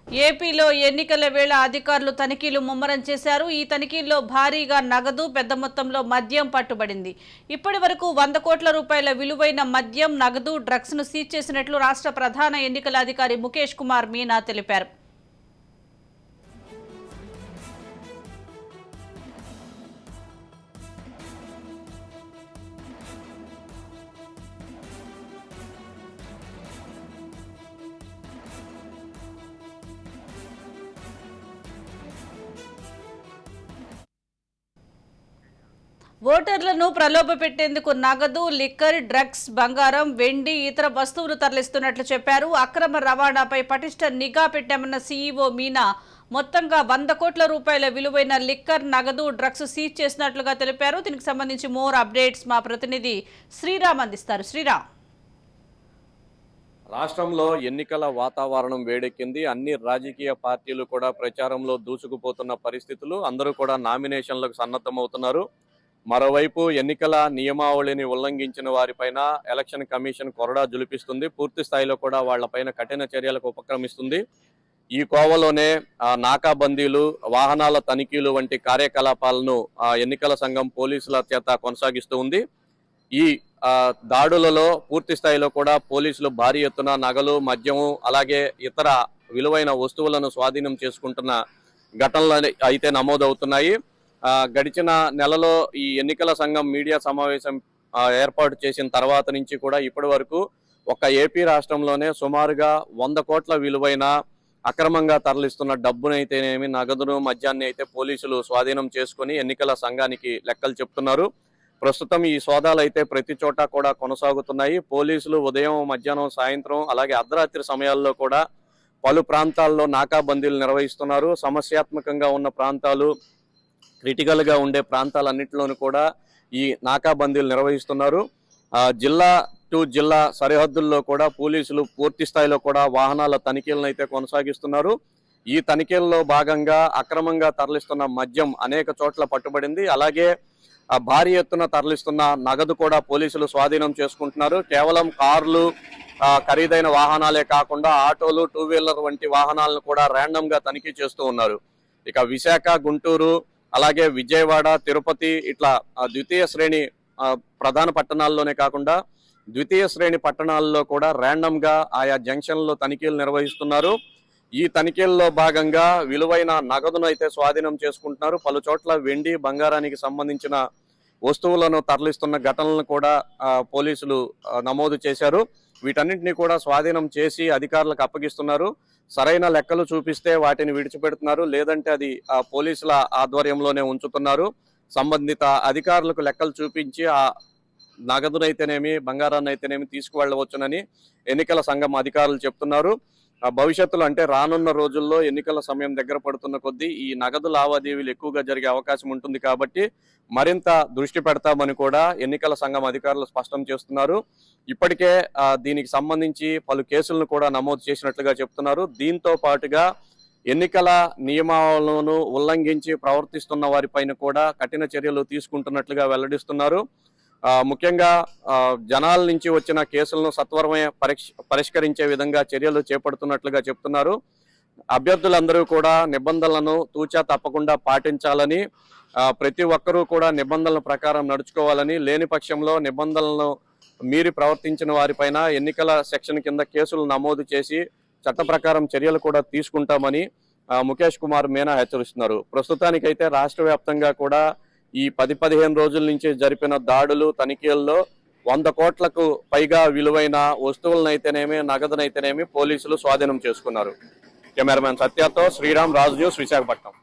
ఏపీలో ఎన్నికల వేళ అధికారులు తనిఖీలు ముమ్మరం చేశారు. ఈ తనిఖీల్లో భారీగా నగదు, పెద్ద మొత్తంలో మద్యం పట్టుబడింది. ఇప్పటి వరకు 100 కోట్ల రూపాయల విలువైన మద్యం, నగదు, డ్రగ్స్ ను సీజ్ చేసినట్లు రాష్ట్ర ప్రధాన ఎన్నికల అధికారి ముఖేష్ కుమార్ మీనా తెలిపారు. ఓటర్లను ప్రలోభపెట్టేందుకు నగదు, లిక్కర్, డ్రగ్స్, బంగారం, వెండి, ఇతర వస్తువులు తరలిస్తున్నట్లు చెప్పారు. అక్రమ రవాణాపై పటిష్ట నిఘా పెట్టామన్న సీఈఓ మీనా మొత్తంగా 100 కోట్ల రూపాయల విలువైన లిక్కర్, నగదు, డ్రగ్స్ సీజ్ చేసినట్లుగా తెలిపారు. దీనికి సంబంధించి మోర్ అప్డేట్స్ మా ప్రతినిధి శ్రీరామ్ అందిస్తారు. శ్రీరామ్, రాష్ట్రంలో ఎన్నికల వాతావరణం వేడెక్కింది. అన్ని రాజకీయ పార్టీలు కూడా ప్రచారంలో దూసుకుపోతున్న పరిస్థితులు. అందరూ కూడా నామినేషన్లకు సన్నద్ధమవుతున్నారు. మరోవైపు ఎన్నికల నియమావళిని ఉల్లంఘించిన వారిపైన ఎలక్షన్ కమిషన్ కొరడా జులిపిస్తుంది. పూర్తి స్థాయిలో కూడా వాళ్లపైన కఠిన చర్యలకు ఉపక్రమిస్తుంది. ఈ కోవలోనే నాకాబందీలు, వాహనాల తనిఖీలు వంటి కార్యకలాపాలను ఎన్నికల సంఘం పోలీసుల చేత కొనసాగిస్తూ ఉంది. ఈ దాడులలో పూర్తి స్థాయిలో కూడా పోలీసులు భారీ ఎత్తున నగలు, మద్యము, అలాగే ఇతర విలువైన వస్తువులను స్వాధీనం చేసుకుంటున్న ఘటనలు అయితే నమోదవుతున్నాయి. గడిచిన నెలలో ఈ ఎన్నికల సంఘం మీడియా సమావేశం ఏర్పాటు చేసిన తర్వాత నుంచి కూడా ఇప్పటి వరకు ఒక ఏపీ రాష్ట్రంలోనే సుమారుగా 100 కోట్ల విలువైన అక్రమంగా తరలిస్తున్న డబ్బునైతేనేమి, నగదును, మద్యాన్ని అయితే పోలీసులు స్వాధీనం చేసుకుని ఎన్నికల సంఘానికి లెక్కలు చెప్తున్నారు. ప్రస్తుతం ఈ సోదాలు అయితే ప్రతి చోట కూడా కొనసాగుతున్నాయి. పోలీసులు ఉదయం, మధ్యాహ్నం, సాయంత్రం, అలాగే అర్ధరాత్రి సమయాల్లో కూడా పలు ప్రాంతాల్లో నాకాబందీలు నిర్వహిస్తున్నారు. సమస్యాత్మకంగా ఉన్న ప్రాంతాలు, క్రిటికల్గా ఉండే ప్రాంతాలన్నింటిలోనూ కూడా ఈ నాకాబందీలు నిర్వహిస్తున్నారు. జిల్లా టు జిల్లా సరిహద్దుల్లో కూడా పోలీసులు పూర్తి స్థాయిలో కూడా వాహనాల తనిఖీలను అయితే కొనసాగిస్తున్నారు. ఈ తనిఖీల్లో భాగంగా అక్రమంగా తరలిస్తున్న మద్యం అనేక చోట్ల పట్టుబడింది. అలాగే భారీ ఎత్తున తరలిస్తున్న నగదు కూడా పోలీసులు స్వాధీనం చేసుకుంటున్నారు. కేవలం కార్లు, ఖరీదైన వాహనాలే కాకుండా ఆటోలు, 2 వీలర్ వంటి వాహనాలను కూడా ర్యాండమ్ గా తనిఖీ చేస్తూ ఉన్నారు. ఇక విశాఖ, గుంటూరు, అలాగే విజయవాడ, తిరుపతి ఇట్లా ద్వితీయ శ్రేణి ప్రధాన పట్టణాల్లోనే కాకుండా ద్వితీయ శ్రేణి పట్టణాల్లో కూడా ర్యాండమ్ గా ఆయా జంక్షన్లో తనిఖీలు నిర్వహిస్తున్నారు. ఈ తనిఖీల్లో భాగంగా విలువైన నగదును అయితే స్వాధీనం చేసుకుంటున్నారు. పలు చోట్ల వెండి, బంగారానికి సంబంధించిన వస్తువులను తరలిస్తున్న ఘటనలను కూడా పోలీసులు నమోదు చేశారు. వీటన్నింటినీ కూడా స్వాధీనం చేసి అధికారులకు అప్పగిస్తున్నారు. సరైన లెక్కలు చూపిస్తే వాటిని విడిచిపెడుతున్నారు, లేదంటే అది పోలీసుల ఆధ్వర్యంలోనే ఉంచుతున్నారు. సంబంధిత అధికారులకు లెక్కలు చూపించి ఆ నగదునైతేనేమి, బంగారాన్ని అయితేనేమి తీసుకువెళ్ళవచ్చునని ఎన్నికల సంఘం అధికారులు చెప్తున్నారు. భవిష్యత్తులో అంటే రానున్న రోజుల్లో ఎన్నికల సమయం దగ్గర పడుతున్న కొద్దీ ఈ నగదు లావాదేవీలు ఎక్కువగా జరిగే అవకాశం ఉంటుంది. కాబట్టి మరింత దృష్టి పెడతామని కూడా ఎన్నికల సంఘం అధికారులు స్పష్టం చేస్తున్నారు. ఇప్పటికే దీనికి సంబంధించి పలు కేసులను కూడా నమోదు చేసినట్లుగా చెప్తున్నారు. దీంతో పాటుగా ఎన్నికల నియమాలను ఉల్లంఘించి ప్రవర్తిస్తున్న వారిపైన కూడా కఠిన చర్యలు తీసుకుంటున్నట్లుగా వెల్లడిస్తున్నారు. ముఖ్యంగా జనాల నుంచి వచ్చిన కేసులను సత్వరమే పరిష్కరించే విధంగా చర్యలు చేపడుతున్నట్లుగా చెప్తున్నారు. అభ్యర్థులందరూ కూడా నిబంధనలను తూచా తప్పకుండా పాటించాలని, ప్రతి ఒక్కరూ కూడా నిబంధనల ప్రకారం నడుచుకోవాలని, లేని పక్షంలో నిబంధనలను మీరి ప్రవర్తించిన వారిపైన ఎన్నికల సెక్షన్ కింద కేసులు నమోదు చేసి చట్ట ప్రకారం చర్యలు కూడా తీసుకుంటామని ముఖేష్ కుమార్ మీనా హెచ్చరిస్తున్నారు. ప్రస్తుతానికైతే రాష్ట్ర వ్యాప్తంగా కూడా ఈ 10-15 రోజుల నుంచి జరిపిన దాడులు, తనిఖీల్లో 100 కోట్లకు పైగా విలువైన వస్తువులనైతేనేమి, నగదునైతేనేమి పోలీసులు స్వాధీనం చేసుకున్నారు. కెమెరామెన్ సత్యతో శ్రీరామ్, రాజ్ న్యూస్, విశాఖపట్నం.